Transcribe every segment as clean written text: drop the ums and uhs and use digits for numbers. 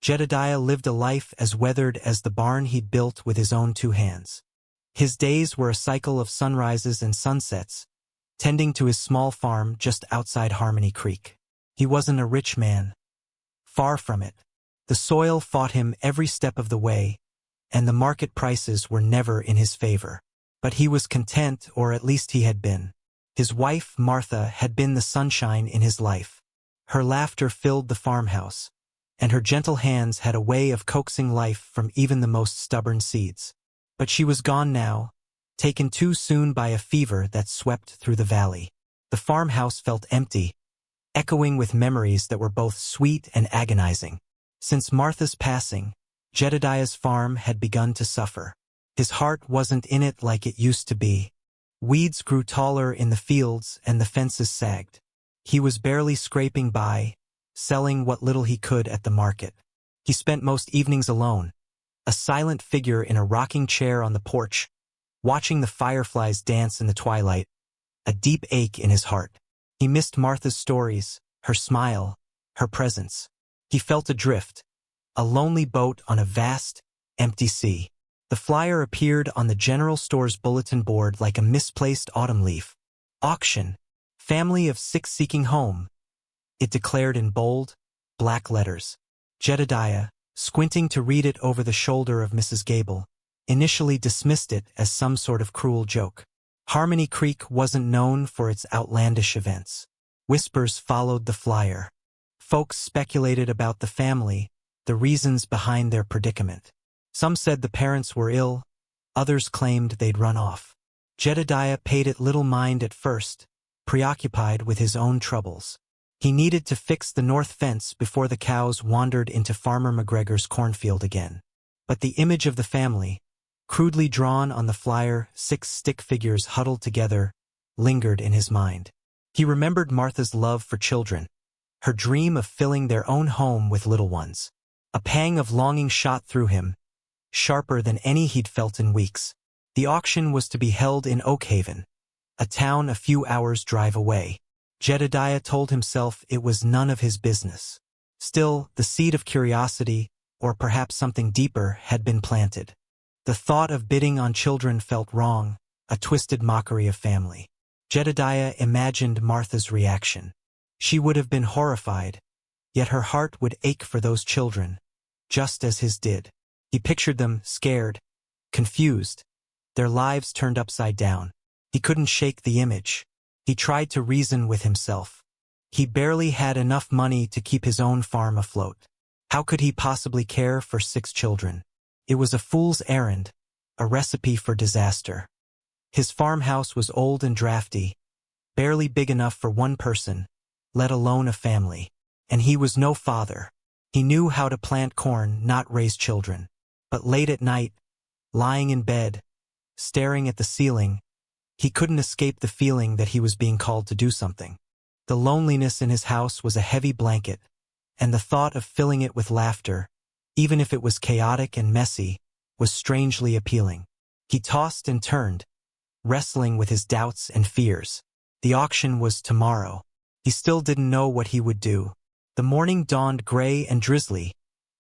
Jedediah lived a life as weathered as the barn he'd built with his own 2 hands. His days were a cycle of sunrises and sunsets, tending to his small farm just outside Harmony Creek. He wasn't a rich man. Far from it. The soil fought him every step of the way, and the market prices were never in his favor. But he was content, or at least he had been. His wife, Martha, had been the sunshine in his life. Her laughter filled the farmhouse, and her gentle hands had a way of coaxing life from even the most stubborn seeds. But she was gone now, taken too soon by a fever that swept through the valley. The farmhouse felt empty, echoing with memories that were both sweet and agonizing. Since Martha's passing, Jedediah's farm had begun to suffer. His heart wasn't in it like it used to be. Weeds grew taller in the fields and the fences sagged. He was barely scraping by, selling what little he could at the market. He spent most evenings alone, a silent figure in a rocking chair on the porch, watching the fireflies dance in the twilight, a deep ache in his heart. He missed Martha's stories, her smile, her presence. He felt adrift, a lonely boat on a vast, empty sea. The flyer appeared on the general store's bulletin board like a misplaced autumn leaf. Auction. Family of 6 seeking home. It declared in bold, black letters. Jedediah, squinting to read it over the shoulder of Mrs. Gable, initially dismissed it as some sort of cruel joke. Harmony Creek wasn't known for its outlandish events. Whispers followed the flyer. Folks speculated about the family, the reasons behind their predicament. Some said the parents were ill, others claimed they'd run off. Jedediah paid it little mind at first, preoccupied with his own troubles. He needed to fix the north fence before the cows wandered into Farmer McGregor's cornfield again. But the image of the family, crudely drawn on the flyer, 6 stick figures huddled together, lingered in his mind. He remembered Martha's love for children, her dream of filling their own home with little ones. A pang of longing shot through him, sharper than any he'd felt in weeks. The auction was to be held in Oakhaven, a town a few hours' drive away. Jedediah told himself it was none of his business. Still, the seed of curiosity, or perhaps something deeper, had been planted. The thought of bidding on children felt wrong, a twisted mockery of family. Jedediah imagined Martha's reaction. She would have been horrified, yet her heart would ache for those children, just as his did. He pictured them scared, confused, their lives turned upside down. He couldn't shake the image. He tried to reason with himself. He barely had enough money to keep his own farm afloat. How could he possibly care for 6 children? It was a fool's errand, a recipe for disaster. His farmhouse was old and drafty, barely big enough for one person, let alone a family. And he was no father. He knew how to plant corn, not raise children. But late at night, lying in bed, staring at the ceiling, he couldn't escape the feeling that he was being called to do something. The loneliness in his house was a heavy blanket, and the thought of filling it with laughter, even if it was chaotic and messy, was strangely appealing. He tossed and turned, wrestling with his doubts and fears. The auction was tomorrow. He still didn't know what he would do. The morning dawned gray and drizzly,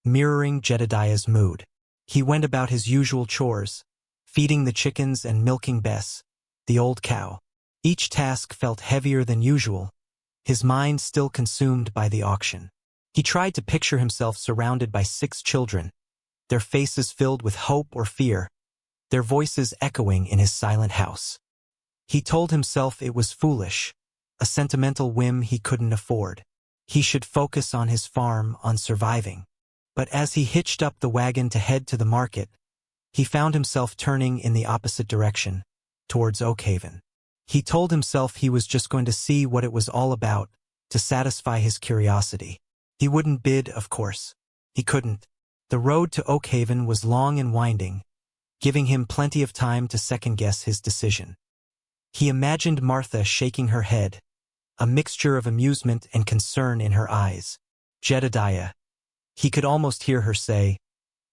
mirroring Jedediah's mood. He went about his usual chores, feeding the chickens and milking Bess, the old cow. Each task felt heavier than usual, his mind still consumed by the auction. He tried to picture himself surrounded by 6 children, their faces filled with hope or fear, their voices echoing in his silent house. He told himself it was foolish, a sentimental whim he couldn't afford. He should focus on his farm, on surviving. But as he hitched up the wagon to head to the market, he found himself turning in the opposite direction, towards Oakhaven. He told himself he was just going to see what it was all about, to satisfy his curiosity. He wouldn't bid, of course. He couldn't. The road to Oakhaven was long and winding, giving him plenty of time to second-guess his decision. He imagined Martha shaking her head, a mixture of amusement and concern in her eyes. Jedediah. He could almost hear her say,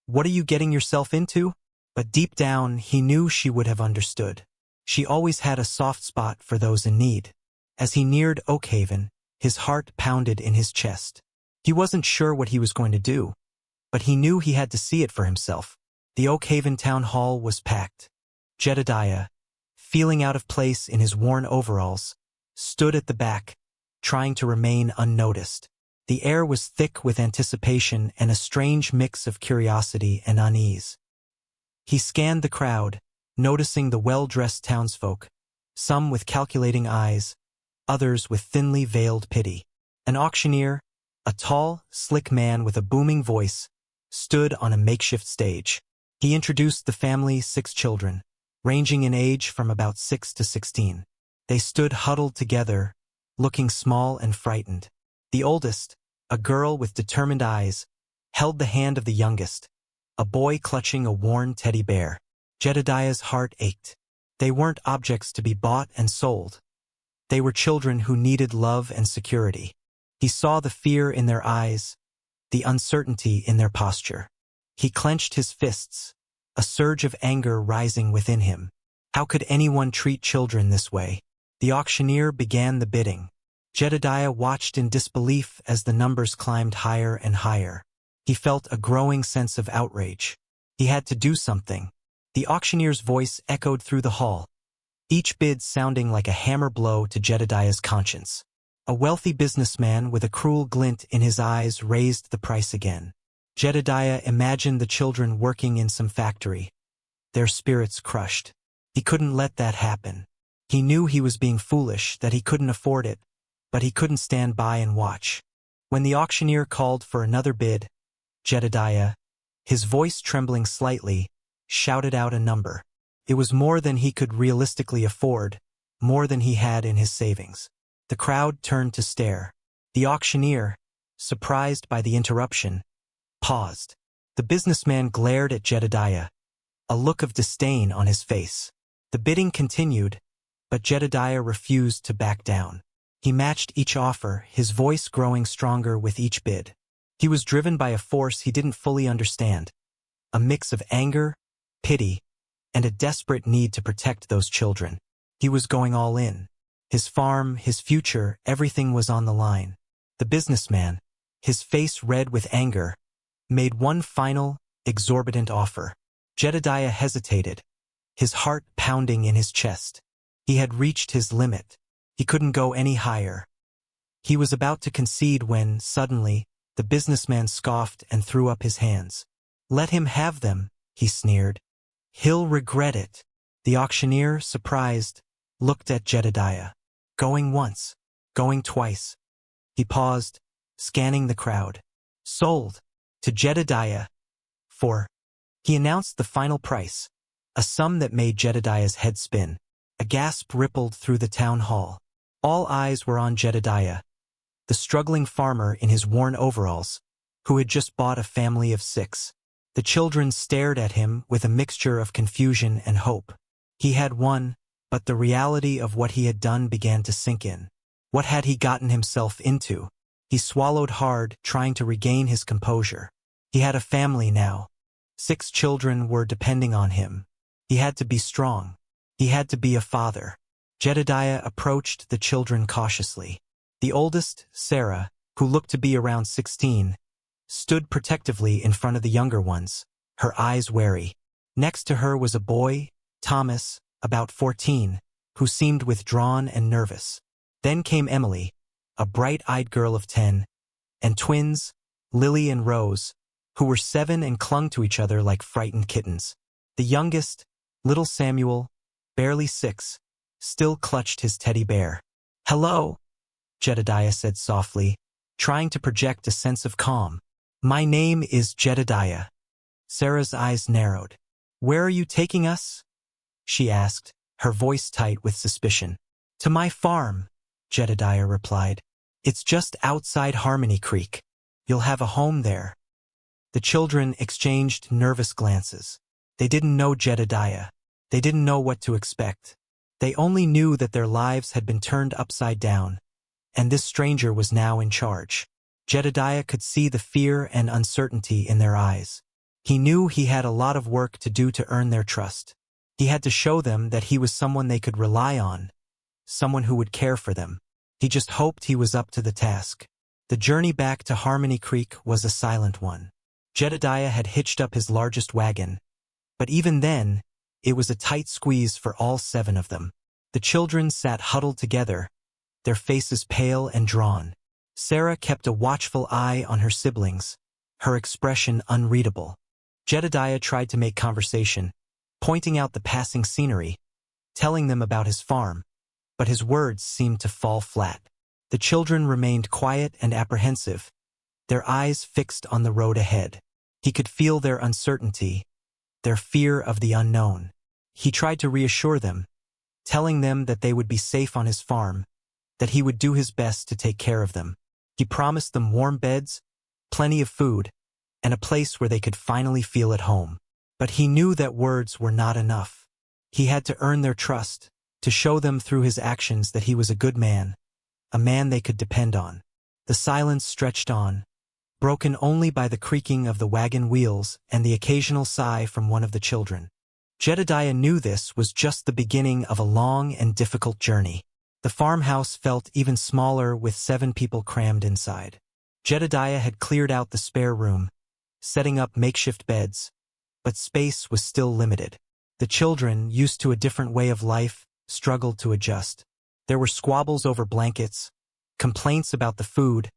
"What are you getting yourself into?" But deep down, he knew she would have understood. She always had a soft spot for those in need. As he neared Oakhaven, his heart pounded in his chest. He wasn't sure what he was going to do, but he knew he had to see it for himself. The Oak Haven town hall was packed. Jedediah, feeling out of place in his worn overalls, stood at the back, trying to remain unnoticed. The air was thick with anticipation and a strange mix of curiosity and unease. He scanned the crowd, noticing the well-dressed townsfolk, some with calculating eyes, others with thinly veiled pity. An auctioneer, a tall, slick man with a booming voice, stood on a makeshift stage. He introduced the family's 6 children, ranging in age from about 6 to 16. They stood huddled together, looking small and frightened. The oldest, a girl with determined eyes, held the hand of the youngest, a boy clutching a worn teddy bear. Jedediah's heart ached. They weren't objects to be bought and sold. They were children who needed love and security. He saw the fear in their eyes, the uncertainty in their posture. He clenched his fists, a surge of anger rising within him. How could anyone treat children this way? The auctioneer began the bidding. Jedediah watched in disbelief as the numbers climbed higher and higher. He felt a growing sense of outrage. He had to do something. The auctioneer's voice echoed through the hall, each bid sounding like a hammer blow to Jedediah's conscience. A wealthy businessman with a cruel glint in his eyes raised the price again. Jedediah imagined the children working in some factory, their spirits crushed. He couldn't let that happen. He knew he was being foolish, that he couldn't afford it, but he couldn't stand by and watch. When the auctioneer called for another bid, Jedediah, his voice trembling slightly, shouted out a number. It was more than he could realistically afford, more than he had in his savings. The crowd turned to stare. The auctioneer, surprised by the interruption, paused. The businessman glared at Jedediah, a look of disdain on his face. The bidding continued, but Jedediah refused to back down. He matched each offer, his voice growing stronger with each bid. He was driven by a force he didn't fully understand, a mix of anger, pity, and a desperate need to protect those children. He was going all in. His farm, his future, everything was on the line. The businessman, his face red with anger, made one final, exorbitant offer. Jedediah hesitated, his heart pounding in his chest. He had reached his limit. He couldn't go any higher. He was about to concede when, suddenly, the businessman scoffed and threw up his hands. "Let him have them," he sneered. "He'll regret it." The auctioneer, surprised, looked at Jedediah. Going once, going twice. He paused, scanning the crowd. "Sold. To Jedediah. For..." He announced the final price, a sum that made Jedediah's head spin. A gasp rippled through the town hall. All eyes were on Jedediah, the struggling farmer in his worn overalls, who had just bought a family of 6. The children stared at him with a mixture of confusion and hope. He had won, but the reality of what he had done began to sink in. What had he gotten himself into? He swallowed hard, trying to regain his composure. He had a family now. 6 children were depending on him. He had to be strong. He had to be a father. Jedediah approached the children cautiously. The oldest, Sarah, who looked to be around 16, stood protectively in front of the younger ones, her eyes wary. Next to her was a boy, Thomas, about 14, who seemed withdrawn and nervous. Then came Emily, a bright-eyed girl of 10, and twins, Lily and Rose, who were 7 and clung to each other like frightened kittens. The youngest, little Samuel, barely 6, still clutched his teddy bear. "Hello," Jedediah said softly, trying to project a sense of calm. "My name is Jedediah." Sarah's eyes narrowed. "Where are you taking us?" she asked, her voice tight with suspicion. "To my farm," Jedediah replied. "It's just outside Harmony Creek. You'll have a home there." The children exchanged nervous glances. They didn't know Jedediah. They didn't know what to expect. They only knew that their lives had been turned upside down, and this stranger was now in charge. Jedediah could see the fear and uncertainty in their eyes. He knew he had a lot of work to do to earn their trust. He had to show them that he was someone they could rely on, someone who would care for them. He just hoped he was up to the task. The journey back to Harmony Creek was a silent one. Jedediah had hitched up his largest wagon, but even then, it was a tight squeeze for all 7 of them. The children sat huddled together, their faces pale and drawn. Sarah kept a watchful eye on her siblings, her expression unreadable. Jedediah tried to make conversation, pointing out the passing scenery, telling them about his farm, but his words seemed to fall flat. The children remained quiet and apprehensive, their eyes fixed on the road ahead. He could feel their uncertainty, their fear of the unknown. He tried to reassure them, telling them that they would be safe on his farm, that he would do his best to take care of them. He promised them warm beds, plenty of food, and a place where they could finally feel at home. But he knew that words were not enough. He had to earn their trust, to show them through his actions that he was a good man, a man they could depend on. The silence stretched on, broken only by the creaking of the wagon wheels and the occasional sigh from one of the children. Jedediah knew this was just the beginning of a long and difficult journey. The farmhouse felt even smaller with 7 people crammed inside. Jedediah had cleared out the spare room, setting up makeshift beds, but space was still limited. The children, used to a different way of life, struggled to adjust. There were squabbles over blankets, complaints about the food,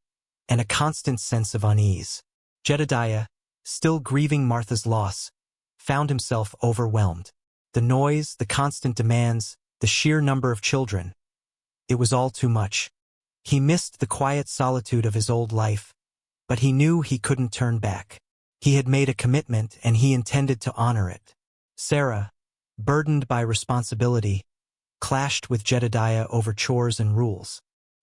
and a constant sense of unease. Jedediah, still grieving Martha's loss, found himself overwhelmed. The noise, the constant demands, the sheer number of children. It was all too much. He missed the quiet solitude of his old life, but he knew he couldn't turn back. He had made a commitment and he intended to honor it. Sarah, burdened by responsibility, clashed with Jedediah over chores and rules.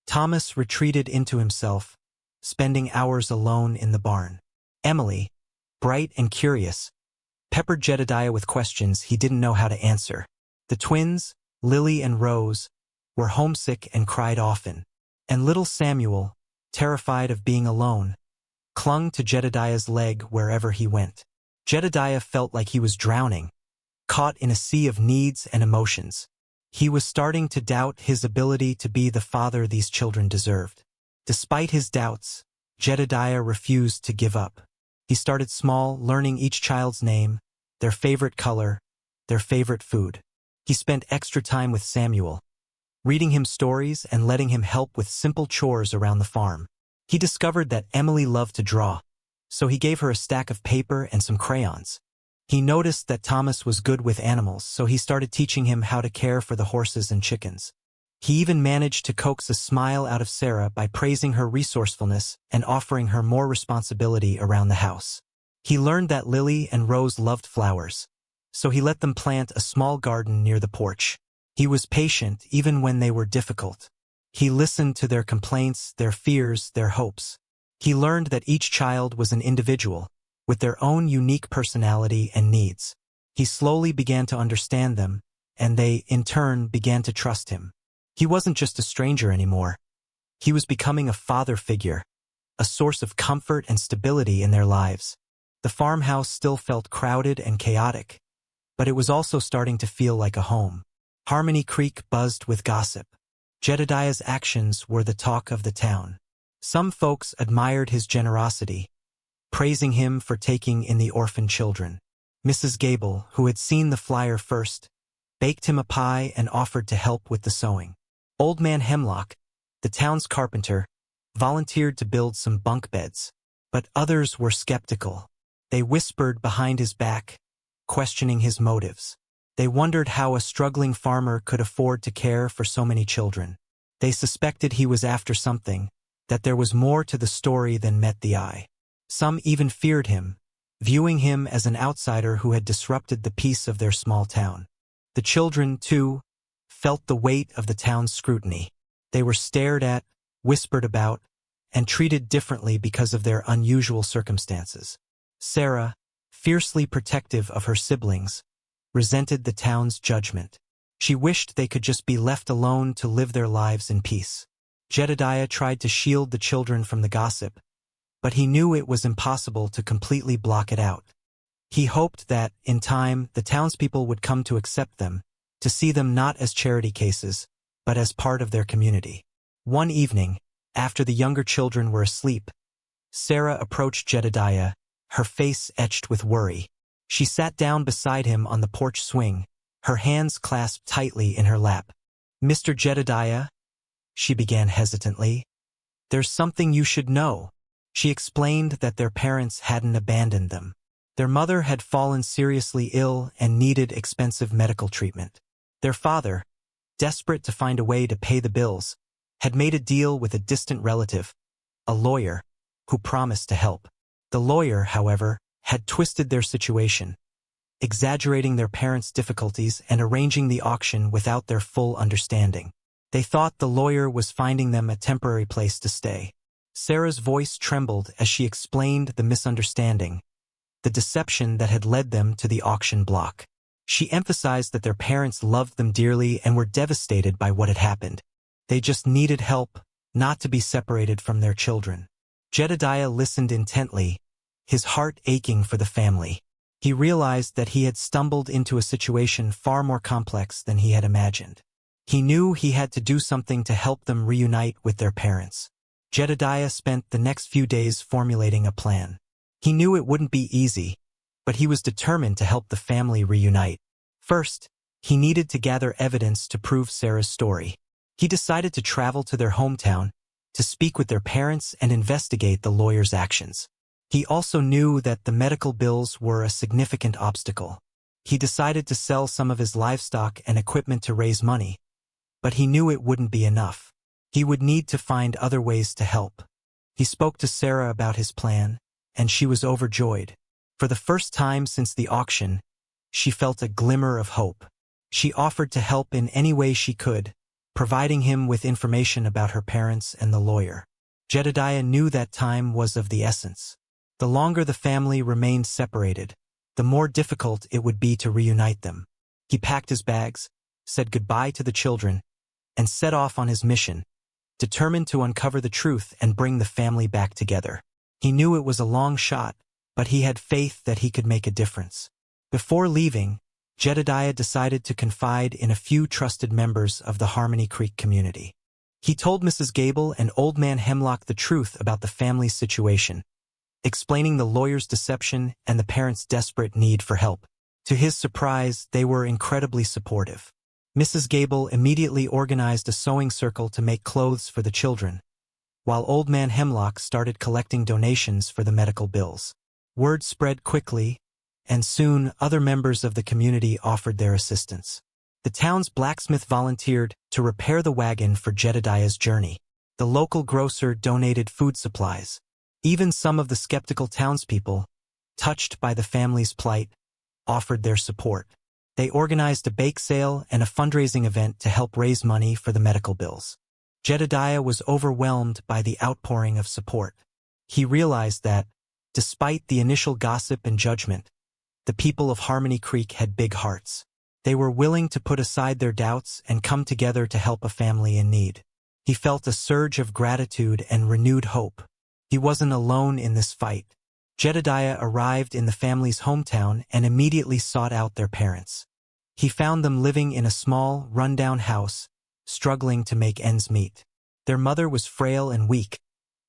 Thomas retreated into himself, spending hours alone in the barn. Emily, bright and curious, peppered Jedediah with questions he didn't know how to answer. The twins, Lily and Rose, were homesick and cried often. And little Samuel, terrified of being alone, clung to Jedediah's leg wherever he went. Jedediah felt like he was drowning, caught in a sea of needs and emotions. He was starting to doubt his ability to be the father these children deserved. Despite his doubts, Jedediah refused to give up. He started small, learning each child's name, their favorite color, their favorite food. He spent extra time with Samuel, reading him stories and letting him help with simple chores around the farm. He discovered that Emily loved to draw, so he gave her a stack of paper and some crayons. He noticed that Thomas was good with animals, so he started teaching him how to care for the horses and chickens. He even managed to coax a smile out of Sarah by praising her resourcefulness and offering her more responsibility around the house. He learned that Lily and Rose loved flowers, so he let them plant a small garden near the porch. He was patient even when they were difficult. He listened to their complaints, their fears, their hopes. He learned that each child was an individual, with their own unique personality and needs. He slowly began to understand them, and they, in turn, began to trust him. He wasn't just a stranger anymore. He was becoming a father figure, a source of comfort and stability in their lives. The farmhouse still felt crowded and chaotic, but it was also starting to feel like a home. Harmony Creek buzzed with gossip. Jedediah's actions were the talk of the town. Some folks admired his generosity, praising him for taking in the orphan children. Mrs. Gable, who had seen the flyer first, baked him a pie and offered to help with the sewing. Old Man Hemlock, the town's carpenter, volunteered to build some bunk beds, but others were skeptical. They whispered behind his back, questioning his motives. They wondered how a struggling farmer could afford to care for so many children. They suspected he was after something, that there was more to the story than met the eye. Some even feared him, viewing him as an outsider who had disrupted the peace of their small town. The children, too, felt the weight of the town's scrutiny. They were stared at, whispered about, and treated differently because of their unusual circumstances. Sarah, fiercely protective of her siblings, resented the town's judgment. She wished they could just be left alone to live their lives in peace. Jedediah tried to shield the children from the gossip, but he knew it was impossible to completely block it out. He hoped that, in time, the townspeople would come to accept them, to see them not as charity cases, but as part of their community. One evening, after the younger children were asleep, Sarah approached Jedediah, her face etched with worry. She sat down beside him on the porch swing, her hands clasped tightly in her lap. "Mr. Jedediah," she began hesitantly, "there's something you should know." She explained that their parents hadn't abandoned them. Their mother had fallen seriously ill and needed expensive medical treatment. Their father, desperate to find a way to pay the bills, had made a deal with a distant relative, a lawyer, who promised to help. The lawyer, however, had twisted their situation, exaggerating their parents' difficulties and arranging the auction without their full understanding. They thought the lawyer was finding them a temporary place to stay. Sarah's voice trembled as she explained the misunderstanding, the deception that had led them to the auction block. She emphasized that their parents loved them dearly and were devastated by what had happened. They just needed help, not to be separated from their children. Jedediah listened intently, his heart aching for the family. He realized that he had stumbled into a situation far more complex than he had imagined. He knew he had to do something to help them reunite with their parents. Jedediah spent the next few days formulating a plan. He knew it wouldn't be easy, but he was determined to help the family reunite. First, he needed to gather evidence to prove Sarah's story. He decided to travel to their hometown, to speak with their parents and investigate the lawyer's actions. He also knew that the medical bills were a significant obstacle. He decided to sell some of his livestock and equipment to raise money, but he knew it wouldn't be enough. He would need to find other ways to help. He spoke to Sarah about his plan, and she was overjoyed. For the first time since the auction, she felt a glimmer of hope. She offered to help in any way she could, providing him with information about her parents and the lawyer. Jedediah knew that time was of the essence. The longer the family remained separated, the more difficult it would be to reunite them. He packed his bags, said goodbye to the children, and set off on his mission, determined to uncover the truth and bring the family back together. He knew it was a long shot, but he had faith that he could make a difference. Before leaving, Jedediah decided to confide in a few trusted members of the Harmony Creek community. He told Mrs. Gable and Old Man Hemlock the truth about the family's situation, explaining the lawyer's deception and the parents' desperate need for help. To his surprise, they were incredibly supportive. Mrs. Gable immediately organized a sewing circle to make clothes for the children, while Old Man Hemlock started collecting donations for the medical bills. Word spread quickly, and soon other members of the community offered their assistance. The town's blacksmith volunteered to repair the wagon for Jedediah's journey. The local grocer donated food supplies. Even some of the skeptical townspeople, touched by the family's plight, offered their support. They organized a bake sale and a fundraising event to help raise money for the medical bills. Jedediah was overwhelmed by the outpouring of support. He realized that, despite the initial gossip and judgment, the people of Harmony Creek had big hearts. They were willing to put aside their doubts and come together to help a family in need. He felt a surge of gratitude and renewed hope. He wasn't alone in this fight. Jedediah arrived in the family's hometown and immediately sought out their parents. He found them living in a small, run-down house, struggling to make ends meet. Their mother was frail and weak,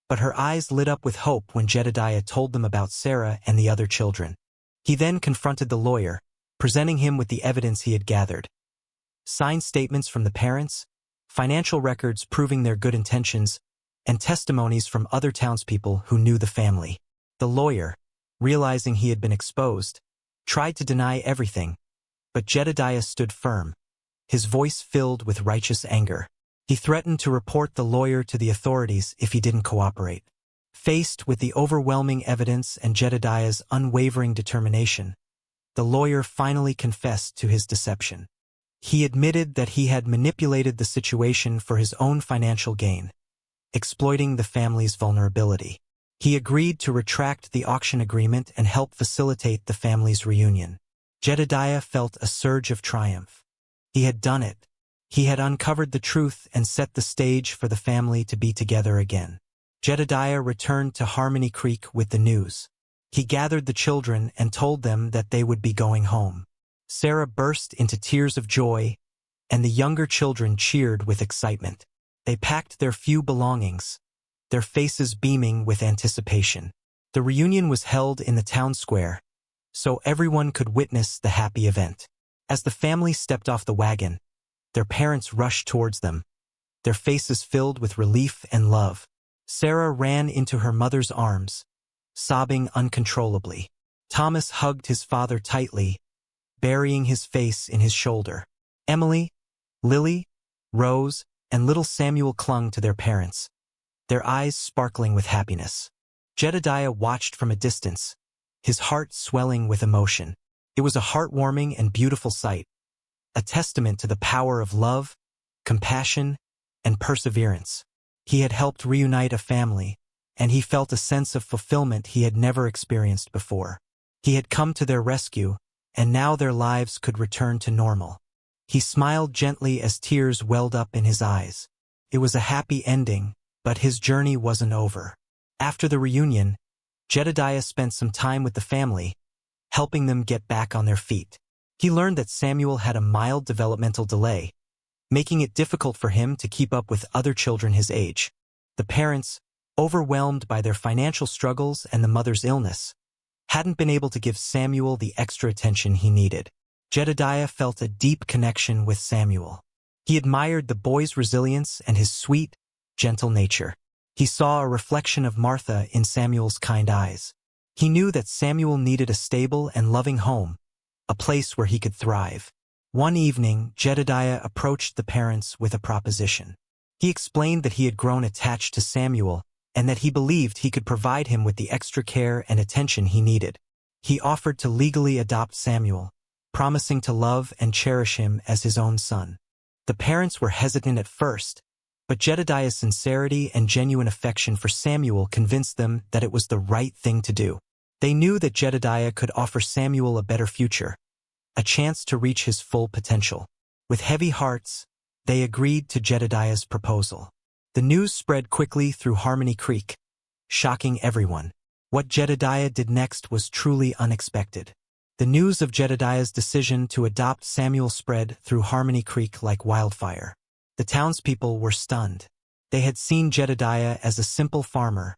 but her eyes lit up with hope when Jedediah told them about Sarah and the other children. He then confronted the lawyer, presenting him with the evidence he had gathered. Signed statements from the parents, financial records proving their good intentions, and testimonies from other townspeople who knew the family. The lawyer, realizing he had been exposed, tried to deny everything, but Jedediah stood firm, his voice filled with righteous anger. He threatened to report the lawyer to the authorities if he didn't cooperate. Faced with the overwhelming evidence and Jedediah's unwavering determination, the lawyer finally confessed to his deception. He admitted that he had manipulated the situation for his own financial gain, exploiting the family's vulnerability. He agreed to retract the auction agreement and help facilitate the family's reunion. Jedediah felt a surge of triumph. He had done it. He had uncovered the truth and set the stage for the family to be together again. Jedediah returned to Harmony Creek with the news. He gathered the children and told them that they would be going home. Sarah burst into tears of joy, and the younger children cheered with excitement. They packed their few belongings, their faces beaming with anticipation. The reunion was held in the town square, so everyone could witness the happy event. As the family stepped off the wagon, their parents rushed towards them, their faces filled with relief and love. Sarah ran into her mother's arms, sobbing uncontrollably. Thomas hugged his father tightly, burying his face in his shoulder. Emily, Lily, Rose, and little Samuel clung to their parents, their eyes sparkling with happiness. Jedediah watched from a distance, his heart swelling with emotion. It was a heartwarming and beautiful sight, a testament to the power of love, compassion, and perseverance. He had helped reunite a family, and he felt a sense of fulfillment he had never experienced before. He had come to their rescue, and now their lives could return to normal. He smiled gently as tears welled up in his eyes. It was a happy ending, but his journey wasn't over. After the reunion, Jedediah spent some time with the family, helping them get back on their feet. He learned that Samuel had a mild developmental delay, making it difficult for him to keep up with other children his age. The parents, overwhelmed by their financial struggles and the mother's illness, hadn't been able to give Samuel the extra attention he needed. Jedediah felt a deep connection with Samuel. He admired the boy's resilience and his sweet, gentle nature. He saw a reflection of Martha in Samuel's kind eyes. He knew that Samuel needed a stable and loving home, a place where he could thrive. One evening, Jedediah approached the parents with a proposition. He explained that he had grown attached to Samuel and that he believed he could provide him with the extra care and attention he needed. He offered to legally adopt Samuel, promising to love and cherish him as his own son. The parents were hesitant at first, but Jedediah's sincerity and genuine affection for Samuel convinced them that it was the right thing to do. They knew that Jedediah could offer Samuel a better future, a chance to reach his full potential. With heavy hearts, they agreed to Jedediah's proposal. The news spread quickly through Harmony Creek, shocking everyone. What Jedediah did next was truly unexpected. The news of Jedediah's decision to adopt Samuel spread through Harmony Creek like wildfire. The townspeople were stunned. They had seen Jedediah as a simple farmer,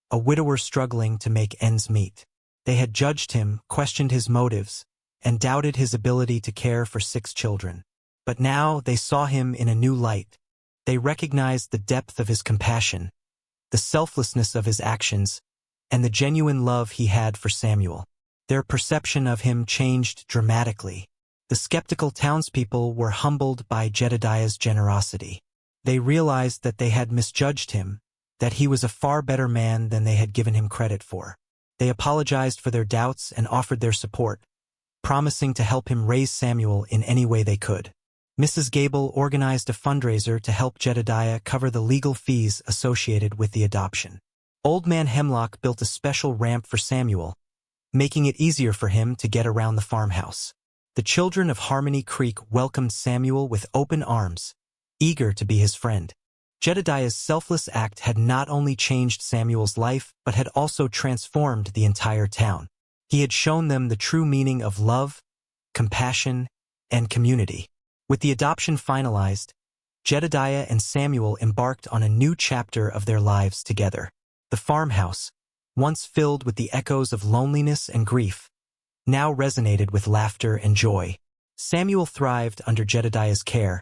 a widower struggling to make ends meet. They had judged him, questioned his motives, and doubted his ability to care for 6 children. But now they saw him in a new light. They recognized the depth of his compassion, the selflessness of his actions, and the genuine love he had for Samuel. Their perception of him changed dramatically. The skeptical townspeople were humbled by Jedediah's generosity. They realized that they had misjudged him, that he was a far better man than they had given him credit for. They apologized for their doubts and offered their support, promising to help him raise Samuel in any way they could. Mrs. Gable organized a fundraiser to help Jedediah cover the legal fees associated with the adoption. Old Man Hemlock built a special ramp for Samuel, making it easier for him to get around the farmhouse. The children of Harmony Creek welcomed Samuel with open arms, eager to be his friend. Jedediah's selfless act had not only changed Samuel's life, but had also transformed the entire town. He had shown them the true meaning of love, compassion, and community. With the adoption finalized, Jedediah and Samuel embarked on a new chapter of their lives together. The farmhouse, once filled with the echoes of loneliness and grief, now resonated with laughter and joy. Samuel thrived under Jedediah's care,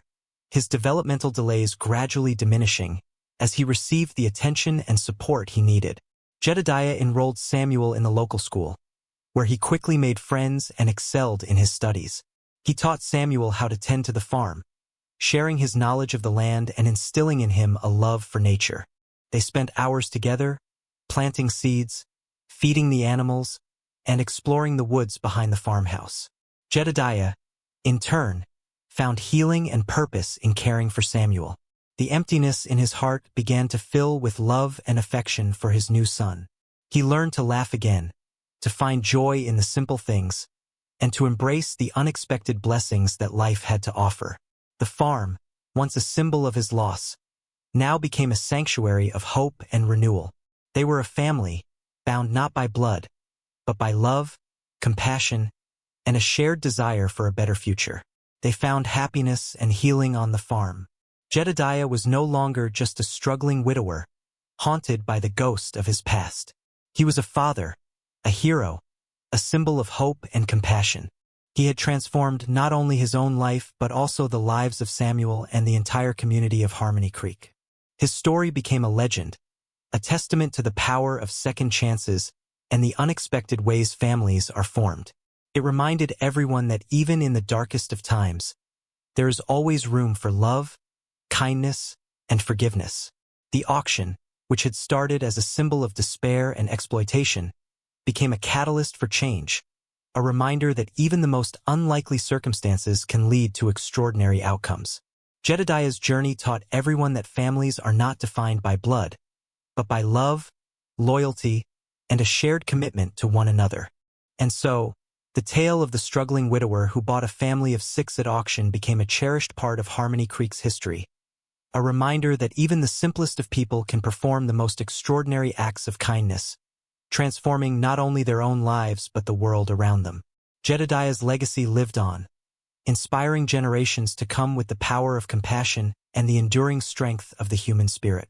his developmental delays gradually diminishing as he received the attention and support he needed. Jedediah enrolled Samuel in the local school, where he quickly made friends and excelled in his studies. He taught Samuel how to tend to the farm, sharing his knowledge of the land and instilling in him a love for nature. They spent hours together, planting seeds, feeding the animals, and exploring the woods behind the farmhouse. Jedediah, in turn, found healing and purpose in caring for Samuel. The emptiness in his heart began to fill with love and affection for his new son. He learned to laugh again, to find joy in the simple things, and to embrace the unexpected blessings that life had to offer. The farm, once a symbol of his loss, now became a sanctuary of hope and renewal. They were a family, bound not by blood, but by love, compassion, and a shared desire for a better future. They found happiness and healing on the farm. Jedediah was no longer just a struggling widower, haunted by the ghost of his past. He was a father, a hero, a symbol of hope and compassion. He had transformed not only his own life but also the lives of Samuel and the entire community of Harmony Creek. His story became a legend, a testament to the power of second chances and the unexpected ways families are formed. It reminded everyone that even in the darkest of times, there is always room for love, kindness, and forgiveness. The auction, which had started as a symbol of despair and exploitation, became a catalyst for change, a reminder that even the most unlikely circumstances can lead to extraordinary outcomes. Jedediah's journey taught everyone that families are not defined by blood, but by love, loyalty, and a shared commitment to one another. And so, the tale of the struggling widower who bought a family of 6 at auction became a cherished part of Harmony Creek's history, a reminder that even the simplest of people can perform the most extraordinary acts of kindness, transforming not only their own lives but the world around them. Jedediah's legacy lived on, inspiring generations to come with the power of compassion and the enduring strength of the human spirit.